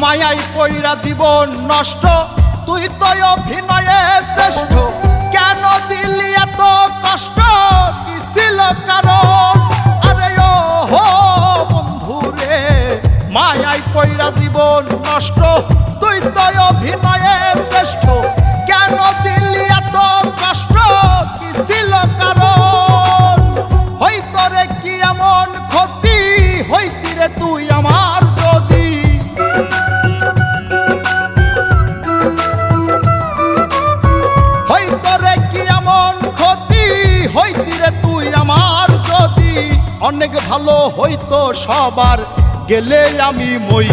মায়াই পইরা জীবন নষ্ট, তুই তো অভিনয়ে শ্রেষ্ঠ। কেন দিলি এত কষ্ট, কি ছিল কারণ? আরে ও হো বন্ধু রে, মায়াই পইরা জীবন নষ্ট, তুই তো অভিনয়ে শ্রেষ্ঠ। কেন দিলি এত কষ্ট, কি ছিল কারণ? হইতো রে কি এমন ক্ষতি, হইতি রে তুই আমার যদি। হইতো রে কি এমন ক্ষতি, হইতি রে তুই আমার যদি। অনেক ভালো হইতো সবার, গেলে আমি মই।